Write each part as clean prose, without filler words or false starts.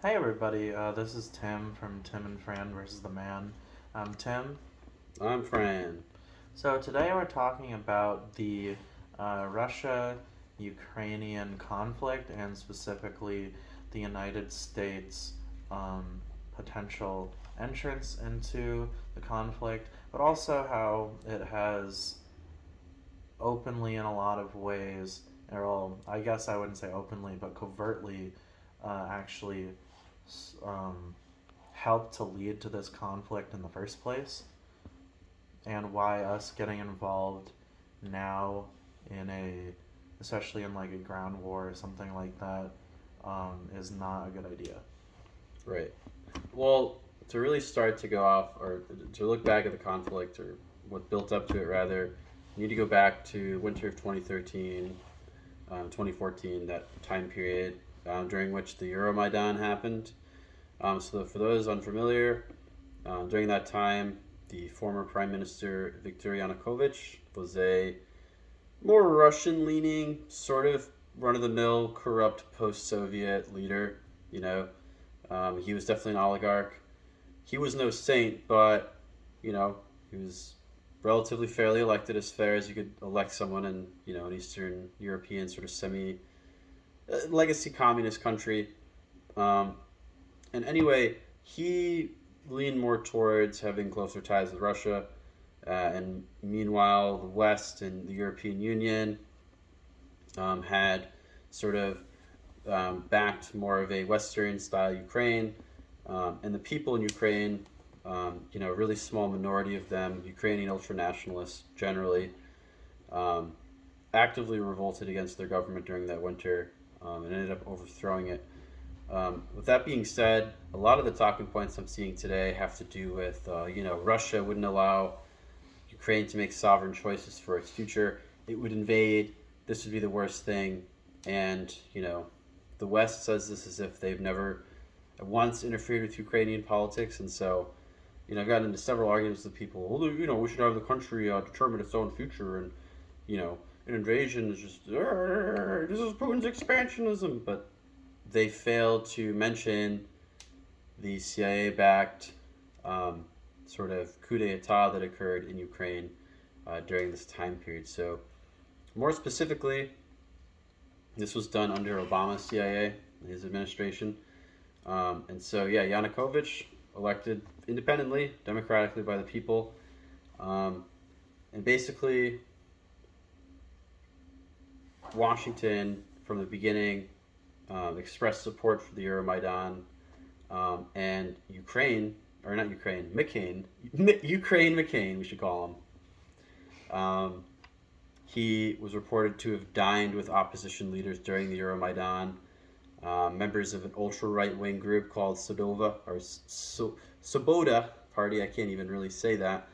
Hey everybody, this is Tim from Tim and Fran versus the Man. I'm Tim. I'm Fran. So today we're talking about the Russia Ukrainian conflict and specifically the United States um, potential entrance into the conflict, but also how it has openly in a lot of ways, or well, I guess I wouldn't say openly, but covertly actually um, helped to lead to this conflict in the first place, and why us getting involved now in especially in like a ground war or something like that, is not a good idea. Right. Well, to really start to go off, or to look back at the conflict, or what built up to it, rather, you need to go back to winter of 2013, 2014, that time period during which the Euromaidan happened. So, for those unfamiliar, during that time, the former Prime Minister Viktor Yanukovych was a more Russian leaning, sort of run of the mill, corrupt post Soviet leader. You know, he was definitely an oligarch. He was no saint, but you know, he was relatively fairly elected, as fair as you could elect someone in an Eastern European sort of semi legacy communist country. Um, and anyway, he leaned more towards having closer ties with Russia. And meanwhile, the West and the European Union had sort of backed more of a Western style Ukraine. And the people in Ukraine, a really small minority of them, Ukrainian ultranationalists generally, um, actively revolted against their government during that winter and ended up overthrowing it. With that being said, a lot of the talking points I'm seeing today have to do with, Russia wouldn't allow Ukraine to make sovereign choices for its future. It would invade. This would be the worst thing. And, the West says this as if they've never once interfered with Ukrainian politics. And so, I've gotten into several arguments with people. Well, we should have the country determine its own future. And, an invasion is just, this is Putin's expansionism. But they failed to mention the CIA backed sort of coup d'etat that occurred in Ukraine during this time period. So, more specifically, this was done under Obama's CIA, his administration. And so, yeah, Yanukovych, elected independently, democratically by the people. And basically, Washington, from the beginning, expressed support for the Euromaidan. And Ukraine, or not Ukraine, McCain, Ukraine McCain, we should call him. He was reported to have dined with opposition leaders during the Euromaidan, members of an ultra right wing group called Svoboda Party. I can't even really say that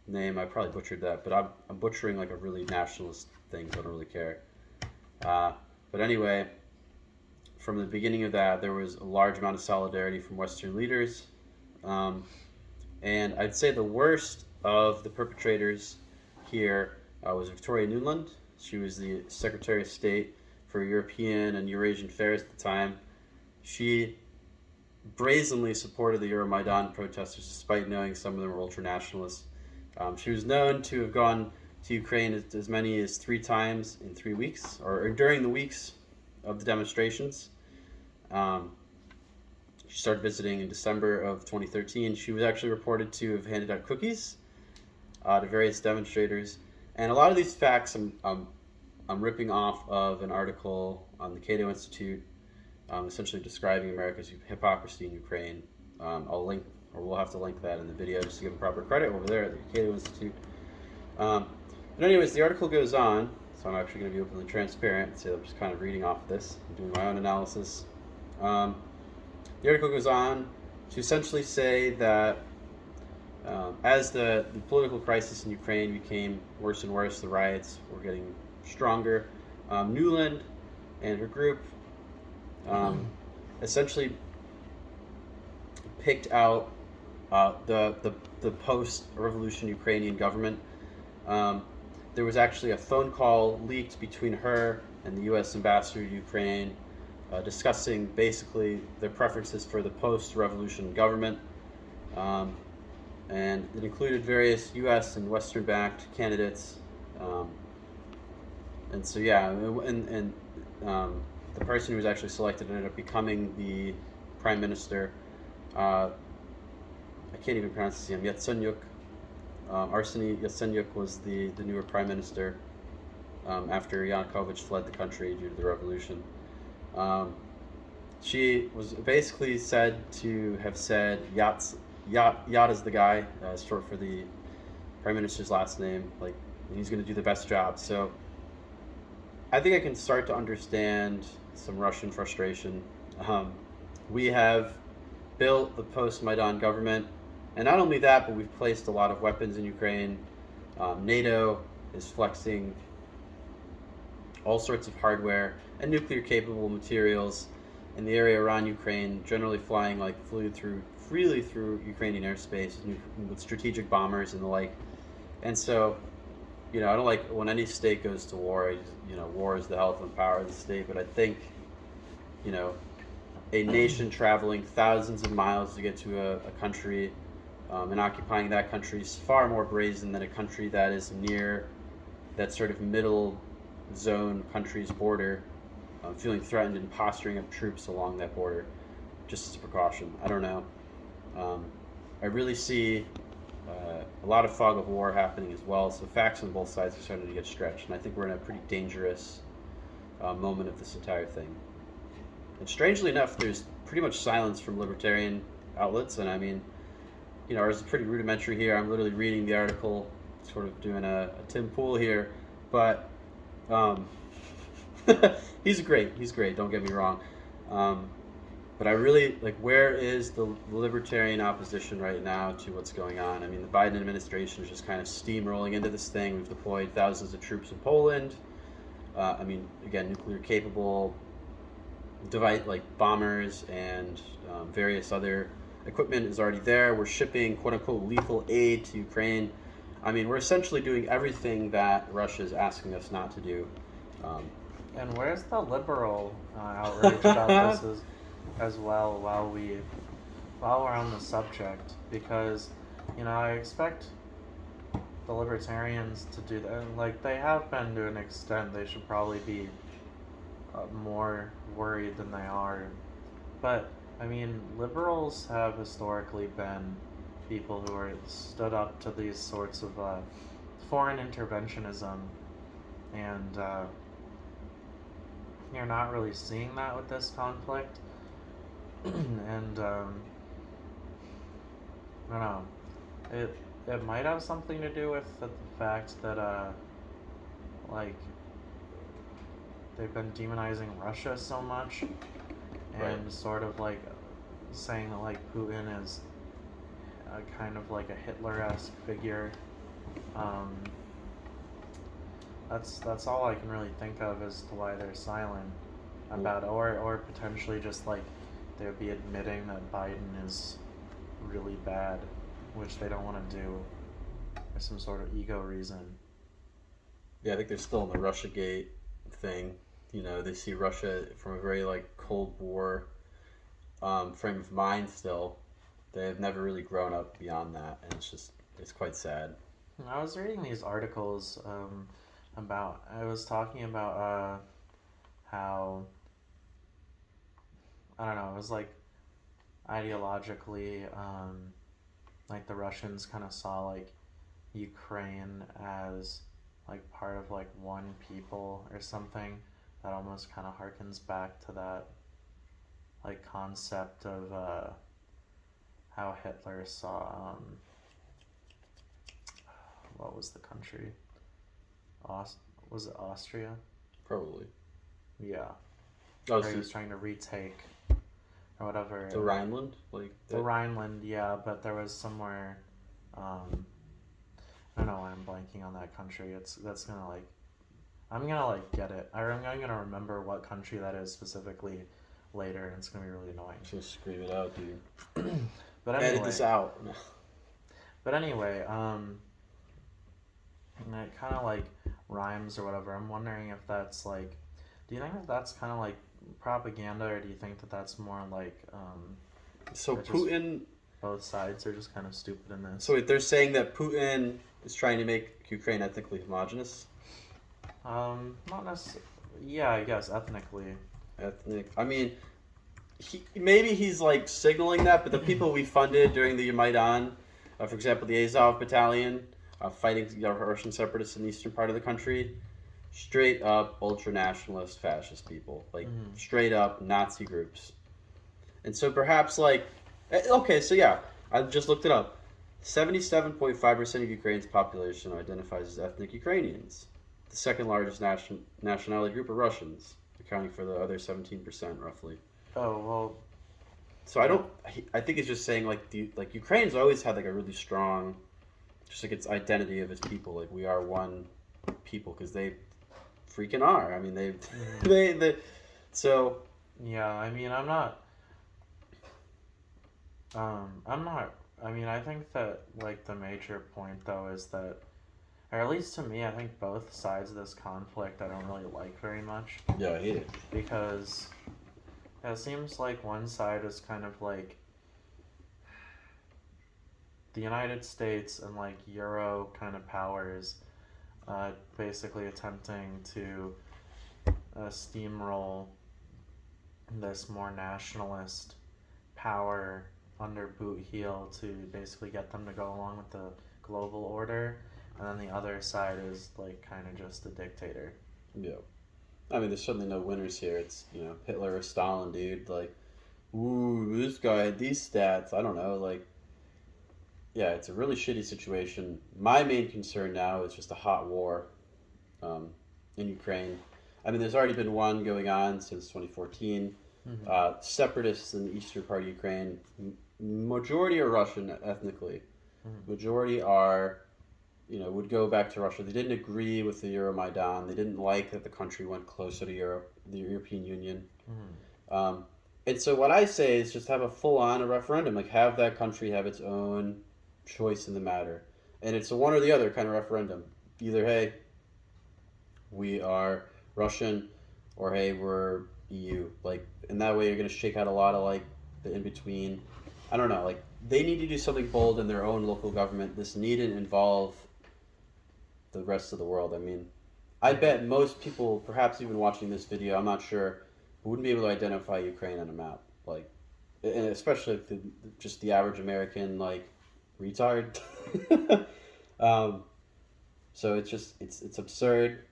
name. I probably butchered that, but I'm butchering like a really nationalist thing, so I don't really care. But anyway, from the beginning of that, there was a large amount of solidarity from Western leaders. And I'd say the worst of the perpetrators here was Victoria Newland. She was the Secretary of State for European and Eurasian Affairs at the time. She brazenly supported the Euromaidan protesters despite knowing some of them were ultranationalists. She was known to have gone to Ukraine as many as 3 times in 3 weeks, or during the weeks of the demonstrations. She started visiting in December of 2013. She was actually reported to have handed out cookies to various demonstrators. And a lot of these facts I'm ripping off of an article on the Cato Institute, essentially describing America's hypocrisy in Ukraine. I'll link, or we'll have to link that in the video just to give them proper credit over there at the Cato Institute. But anyways, the article goes on, so I'm actually going to be openly transparent. So I'm just kind of reading off of this, doing my own analysis. The article goes on to essentially say that as the political crisis in Ukraine became worse and worse, the riots were getting stronger. Newland and her group essentially picked out the post-revolution Ukrainian government. There was actually a phone call leaked between her and the U.S. ambassador to Ukraine, discussing basically their preferences for the post-revolution government, um, and it included various U.S. and Western-backed candidates. Um, and so yeah, and the person who was actually selected ended up becoming the prime minister. I can't even pronounce his name. Yatsenyuk. Arseniy Yatsenyuk was the newer prime minister after Yanukovych fled the country due to the revolution. Um, she was basically said to have said Yat is the guy, short for the prime minister's last name. Like he's going to do the best job. So I think I can start to understand some Russian frustration. Um, we have built the post-Maidan government, and not only that, but we've placed a lot of weapons in Ukraine. NATO is flexing all sorts of hardware and nuclear-capable materials in the area around Ukraine, generally flying like freely through Ukrainian airspace with strategic bombers and the like. And so, I don't like when any state goes to war. War is the health and power of the state. But I think, a nation traveling thousands of miles to get to a country and occupying that country is far more brazen than a country that is near that sort of middle zone country's border, feeling threatened and posturing up troops along that border, just as a precaution. I don't know. I really see a lot of fog of war happening as well, so facts on both sides are starting to get stretched, and I think we're in a pretty dangerous moment of this entire thing. And strangely enough, there's pretty much silence from libertarian outlets, and I mean, ours is pretty rudimentary here. I'm literally reading the article, sort of doing a Tim Pool here, but he's great. He's great. Don't get me wrong. But I really where is the libertarian opposition right now to what's going on? I mean, the Biden administration is just kind of steamrolling into this thing. We've deployed thousands of troops in Poland. Again, nuclear capable device like bombers and various other equipment is already there. We're shipping quote unquote lethal aid to Ukraine. I mean, we're essentially doing everything that Russia is asking us not to do. And where's the liberal outrage about this as well while we're on the subject? Because, I expect the libertarians to do that. Like, they have been to an extent. They should probably be more worried than they are. But, I mean, liberals have historically been people who are stood up to these sorts of foreign interventionism, and you're not really seeing that with this conflict. And I don't know, it might have something to do with the fact that they've been demonizing Russia so much, and Right. sort of saying that Putin is kind of like a Hitler-esque figure. That's all I can really think of as to why they're silent about it, or potentially just they would be admitting that Biden is really bad, which they don't want to do for some sort of ego reason. Yeah, I think they're still in the Russiagate thing. They see Russia from a very Cold War frame of mind still. They have never really grown up beyond that, and it's quite sad. I was reading these articles I was talking about how, I don't know, it was ideologically, the Russians kind of saw Ukraine as part of one people or something. That almost kind of harkens back to that concept of how Hitler saw what was the country? Was it Austria? Probably. Yeah. Oh, Where he so was trying to retake or whatever. the Rhineland, The Rhineland, yeah, but there was somewhere. I don't know why I'm blanking on that country. That's gonna I'm gonna get it. I'm gonna remember what country that is specifically later, and it's gonna be really annoying. Just scream it out, dude. But anyway, Edit this out. But anyway, and it kind of rhymes or whatever. I'm wondering if that's do you think that that's kind of propaganda, or do you think that that's more like So that just Putin. both sides are just kind of stupid in this? So wait, they're saying that Putin is trying to make Ukraine ethnically homogenous. Not necessarily. Yeah, I guess ethnically. Ethnic. I mean, maybe he's like signaling that, but the people we funded during the Maidan, for example, the Azov Battalion, fighting Russian separatists in the eastern part of the country, straight up ultra nationalist fascist people, like Mm-hmm. straight up Nazi groups. And so perhaps like, okay, so yeah, I just looked it up. 77.5% of Ukraine's population identifies as ethnic Ukrainians. The second largest nationality group are Russians, accounting for the other 17% roughly. Oh well, So I yeah. don't. I think it's just saying like Ukraine's always had like a really strong, just like its identity of its people. Like we are one people because they freaking are. I mean they Mm-hmm. they so Yeah, I mean, I'm not. I'm not. I mean, I think that like the major point though is that, or at least to me, I think both sides of this conflict I don't really like very much yeah, I hate it. because it seems like one side is kind of like the United States and like Euro kind of powers, basically attempting to steamroll this more nationalist power under boot heel to basically get them to go along with the global order, and then the other side is like kind of just a dictator. Yeah. I mean, there's certainly no winners here. It's Hitler or Stalin, dude. Like, ooh, this guy had these stats. I don't know. Like, yeah, it's a really shitty situation. My main concern now is just a hot war um, in Ukraine. I mean, there's already been one going on since 2014. Mm-hmm. Separatists in the eastern part of Ukraine, majority are Russian ethnically. Mm-hmm. Majority are, would go back to Russia. They didn't agree with the Euromaidan. They didn't like that the country went closer to Europe, the European Union. Mm-hmm. Um, and so what I say is just have a full-on referendum. Like have that country have its own choice in the matter. And it's a one or the other kind of referendum. Either, hey, we are Russian, or hey, we're EU. Like, and that way you're gonna shake out a lot of like the in between. I don't know. Like, they need to do something bold in their own local government. This needn't involve the rest of the world. I mean, I Mm-hmm. bet most people, perhaps even watching this video, I'm not sure, wouldn't be able to identify Ukraine on a map. Like, and especially if just the average American like retard. um, so it's just it's absurd.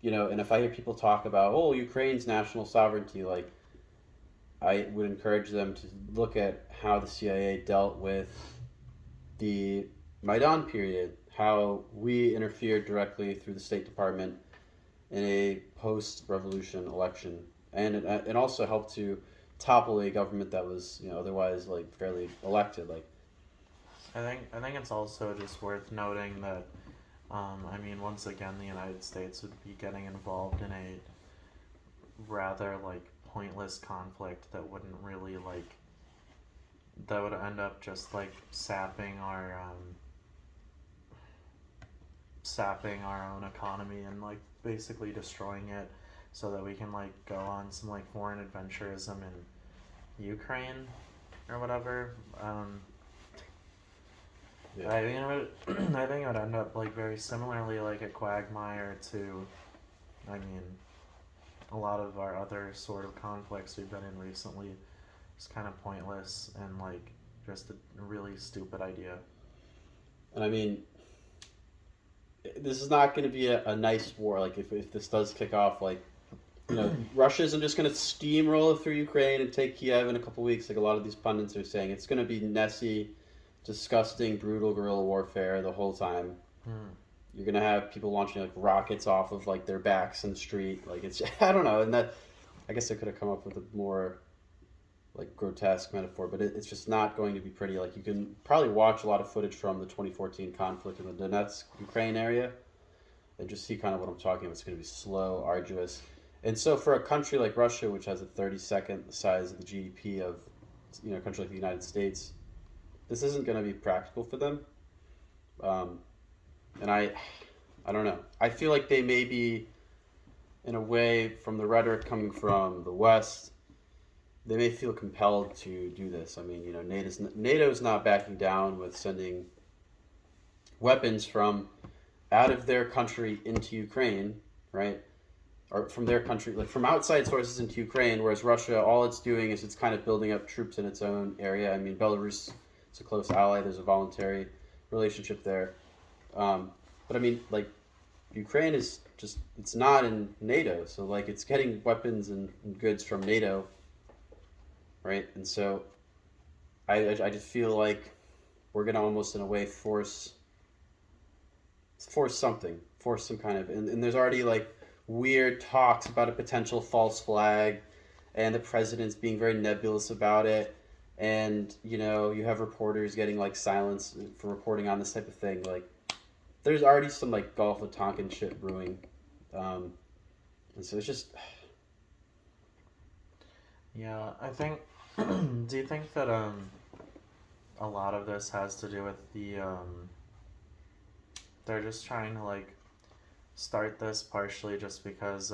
And if I hear people talk about, oh, Ukraine's national sovereignty, like, I would encourage them to look at how the CIA dealt with the Maidan period, how we interfered directly through the State Department in a post-revolution election, and it also helped to topple a government that was otherwise like fairly elected. Like, I think it's also just worth noting that I mean, once again, the United States would be getting involved in a rather like pointless conflict that wouldn't really like that would end up just like sapping our own economy and like basically destroying it so that we can like go on some like foreign adventurism in Ukraine or whatever. yeah, I mean, I think it would end up like very similarly like a quagmire to, I mean, a lot of our other sort of conflicts we've been in recently. It's kind of pointless and like just a really stupid idea. and I mean, this is not going to be a nice war. Like, if this does kick off, like, Russia isn't just going to steamroll through Ukraine and take Kiev in a couple weeks, like a lot of these pundits are saying. It's going to be messy, disgusting, brutal guerrilla warfare the whole time. Hmm. You're going to have people launching like rockets off of like their backs in the street. Like, it's I don't know, and that I guess I could have come up with a more like grotesque metaphor, but it's just not going to be pretty. Like, you can probably watch a lot of footage from the 2014 conflict in the Donetsk, Ukraine area, and just see kind of what I'm talking about. It's going to be slow, arduous. And so for a country like Russia, which has a 32nd size of the GDP of a country like the United States, this isn't going to be practical for them. Um, and I don't know. I feel like they may be in a way, from the rhetoric coming from the West, they may feel compelled to do this. I mean, NATO's not backing down with sending weapons from out of their country into Ukraine, right? Or from their country, like from outside sources into Ukraine, whereas Russia, all it's doing is it's kind of building up troops in its own area. I mean, Belarus is a close ally. There's a voluntary relationship there. But I mean, like, Ukraine is just, it's not in NATO. So, like, it's getting weapons and goods from NATO, right? And so I just feel like we're going to almost, in a way, force something, force some kind of, and there's already, like, weird talks about a potential false flag, and the president's being very nebulous about it, and you have reporters getting like silenced for reporting on this type of thing. Like, there's already some like Gulf of Tonkin shit brewing, and so it's just Yeah, I think. Do you think that a lot of this has to do with the they're just trying to like start this partially just because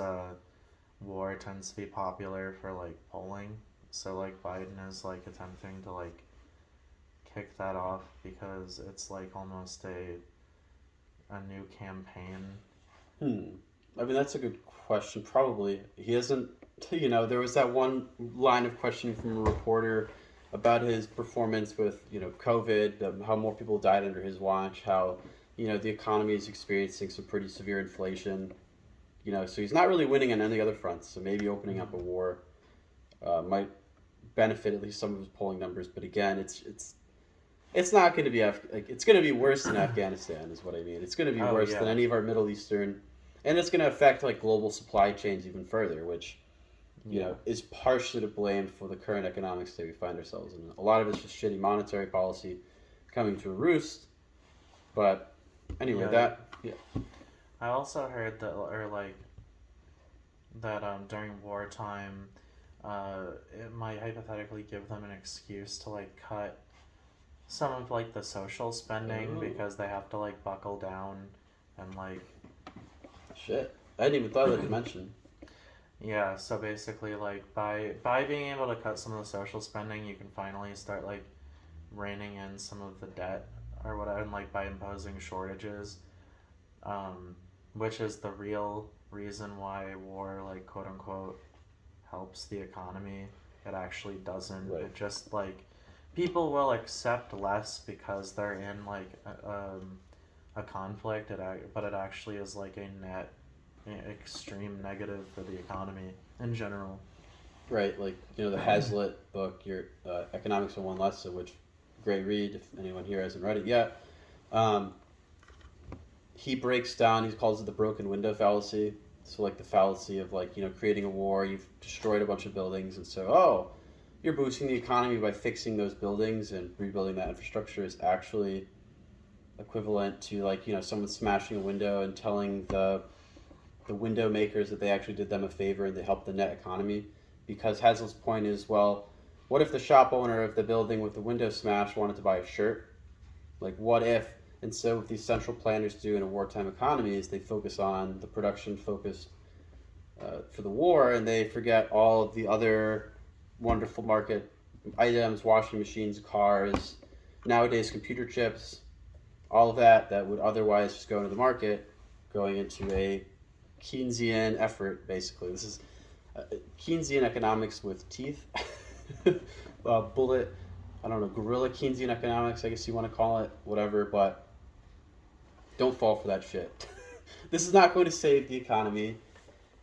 war tends to be popular for like polling. So like Biden is like attempting to like kick that off because it's like almost a new campaign. I mean, that's a good question. Probably he hasn't. There was that one line of questioning from a reporter about his performance with COVID, how more people died under his watch, how the economy is experiencing some pretty severe inflation. So he's not really winning on any other fronts. So maybe opening up a war might benefit at least some of his polling numbers. But again, it's not going to be like it's going to be worse than Afghanistan, is what I mean. It's going to be Oh worse yeah. than any of our Middle Eastern, and it's going to affect like global supply chains even further, which Yeah. is partially to blame for the current economic state we find ourselves in. A lot of it's just shitty monetary policy coming to a roost. But anyway, Yeah. I also heard that, or like that during wartime, it might hypothetically give them an excuse to like cut some of like the social spending oh, because they have to like buckle down and like shit, I hadn't even thought of that dimension. yeah. So basically, like by being able to cut some of the social spending, you can finally start like reining in some of the debt or whatever, and like by imposing shortages, um, which is the real reason why war, like quote unquote, helps the economy. It actually doesn't. Right. It just like people will accept less because they're in like a conflict. But it actually is like a net extreme negative for the economy in general. Right, like the Hazlitt book, your Economics in One Lesson, which great read if anyone here hasn't read it yet. Um, he breaks down. He calls it the broken window fallacy. So like the fallacy of like creating a war, you've destroyed a bunch of buildings, and so you're boosting the economy by fixing those buildings and rebuilding that infrastructure is actually equivalent to like someone smashing a window and telling the window makers that they actually did them a favor and they helped the net economy. Because Hazlitt's point is, well, what if the shop owner of the building with the window smashed wanted to buy a shirt? Like, what if? And so, what these central planners do in a wartime economy is they focus on the production focused for the war, and they forget all of the other wonderful market items, washing machines, cars, nowadays computer chips, all of that would otherwise just go into the market, going into a Keynesian effort, basically. This is Keynesian economics with teeth. Bullet, I don't know, guerrilla Keynesian economics, I guess you want to call it, whatever, but don't fall for that shit. This is not going to save the economy.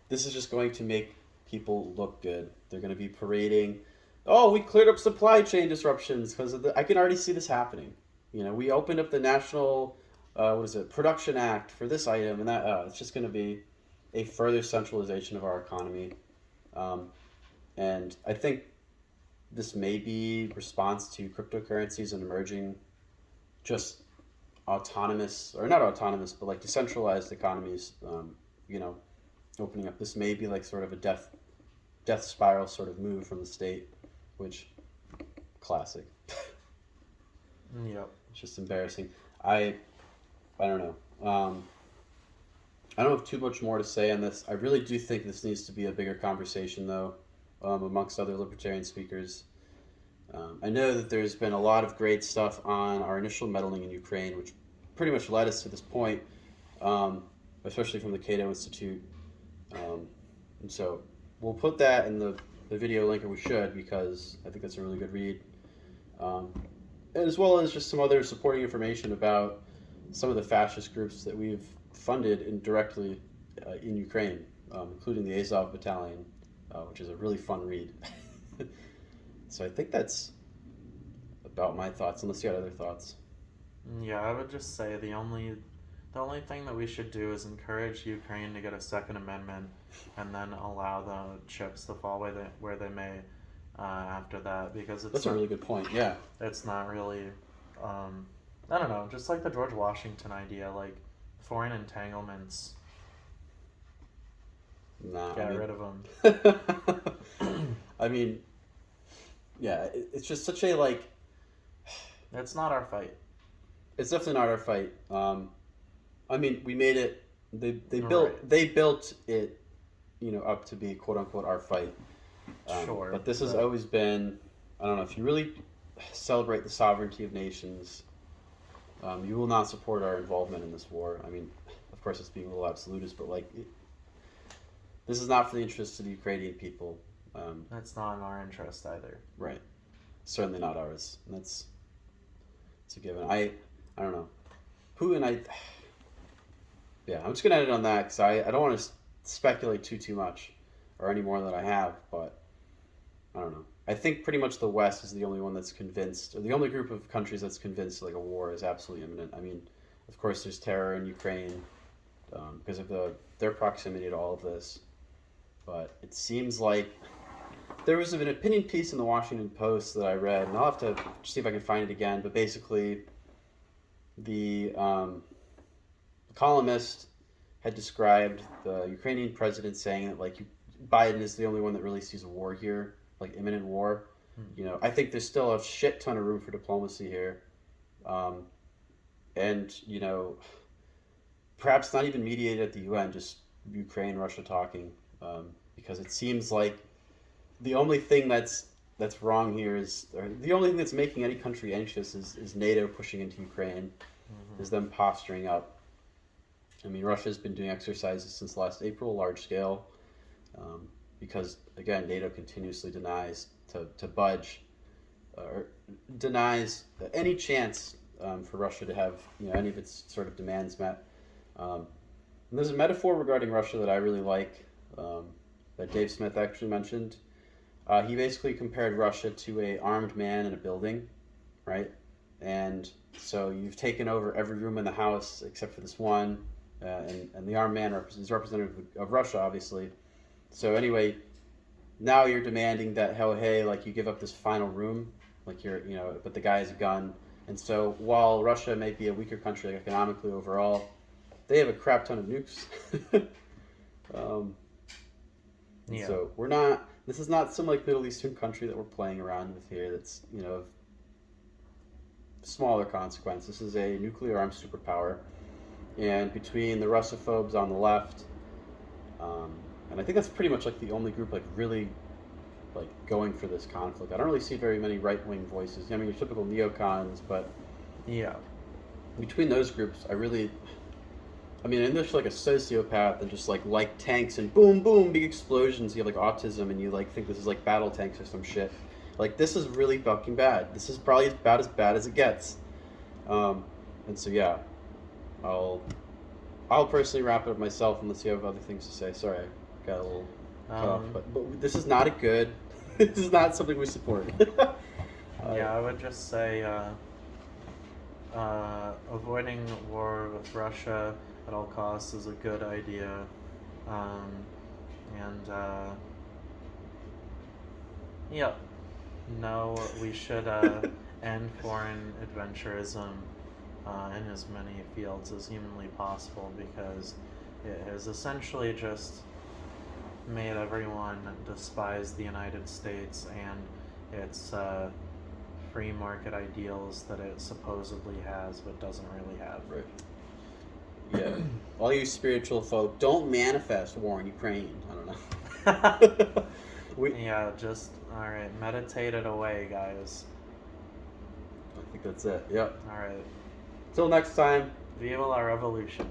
This is just going to make people look good. They're going to be parading, oh, we cleared up supply chain disruptions because I can already see this happening. We opened up the National, Production Act for this item, and that, it's just going to be a further centralization of our economy. And I think this may be response to cryptocurrencies and emerging just autonomous, or not autonomous, but like decentralized economies, opening up. This may be like sort of a death spiral sort of move from the state, which, classic. Yep. It's just embarrassing. I don't know. I don't have too much more to say on this. I really do think this needs to be a bigger conversation, though, amongst other libertarian speakers. I know that there's been a lot of great stuff on our initial meddling in Ukraine, which pretty much led us to this point, especially from the Cato Institute. And so we'll put that in the video link, or we should, because I think that's a really good read. As well as just some other supporting information about some of the fascist groups that we've funded indirectly in Ukraine, including the Azov Battalion, which is a really fun read. So I think that's about my thoughts, unless you got other thoughts. Yeah, I would just say the only thing that we should do is encourage Ukraine to get a Second Amendment, and then allow the chips to fall where they may after that, because That's a really good point. Yeah, it's not really I don't know, just like the George Washington idea, like foreign entanglements, get rid of them. I mean, yeah, it's just such a like. It's not our fight. It's definitely not our fight. I mean, we made it. They Right. built it, up to be quote unquote our fight. Sure, But this has always been. I don't know, if you really celebrate the sovereignty of nations, you will not support our involvement in this war. I mean, of course, it's being a little absolutist, but like, this is not for the interests of the Ukrainian people. That's not in our interest either. Right. Certainly not ours. And it's a given. I don't know. Putin, yeah, I'm just going to end it on that, because I don't want to speculate too much, or any more than I have, but I don't know. I think pretty much the West is the only one that's convinced, or the only group of countries that's convinced like a war is absolutely imminent. I mean, of course, there's terror in Ukraine because of their proximity to all of this, but it seems like there was an opinion piece in the Washington Post that I read, and I'll have to see if I can find it again. But basically, the columnist had described the Ukrainian president saying that like Biden is the only one that really sees a war here, like imminent war. I think there's still a shit ton of room for diplomacy here, and perhaps not even mediated at the UN, just Ukraine, Russia talking, because it seems like the only thing that's wrong here is, or the only thing that's making any country anxious is NATO pushing into Ukraine, is them posturing up. I mean, Russia's been doing exercises since last April, large scale, because again, NATO continuously denies to budge, or denies any chance for Russia to have any of its sort of demands met. And there's a metaphor regarding Russia that I really like, that Dave Smith actually mentioned. He basically compared Russia to a armed man in a building, right? And so you've taken over every room in the house except for this one, and the armed man is representative of Russia, obviously. So anyway, now you're demanding that, hey, like you give up this final room, like but the guy has a gun. And so while Russia may be a weaker country economically overall, they have a crap ton of nukes. Yeah. So this is not some like Middle Eastern country that we're playing around with here that's, of smaller consequence. This is a nuclear armed superpower. And between the Russophobes on the left, and I think that's pretty much like the only group like really like going for this conflict. I don't really see very many right-wing voices. I mean, your typical neocons, but yeah, between those groups, and there's like a sociopath and just like tanks and boom, boom, big explosions. You have like autism and you like think this is like battle tanks or some shit. Like this is really fucking bad. This is probably about as bad as it gets. And so yeah, I'll personally wrap it up myself unless you have other things to say. Sorry, I got a little cut off, but this is not a good. This is not something we support. yeah, I would just say avoiding war with Russia at all costs is a good idea, yeah, no, we should end foreign adventurism in as many fields as humanly possible, because it has essentially just made everyone despise the United States and its free market ideals that it supposedly has but doesn't really have. Right. Yeah. All you spiritual folk, don't manifest war in Ukraine. I don't know. Yeah, just alright, meditate it away, guys. I think that's it. Yep. Alright. Till next time. Viva la revolution.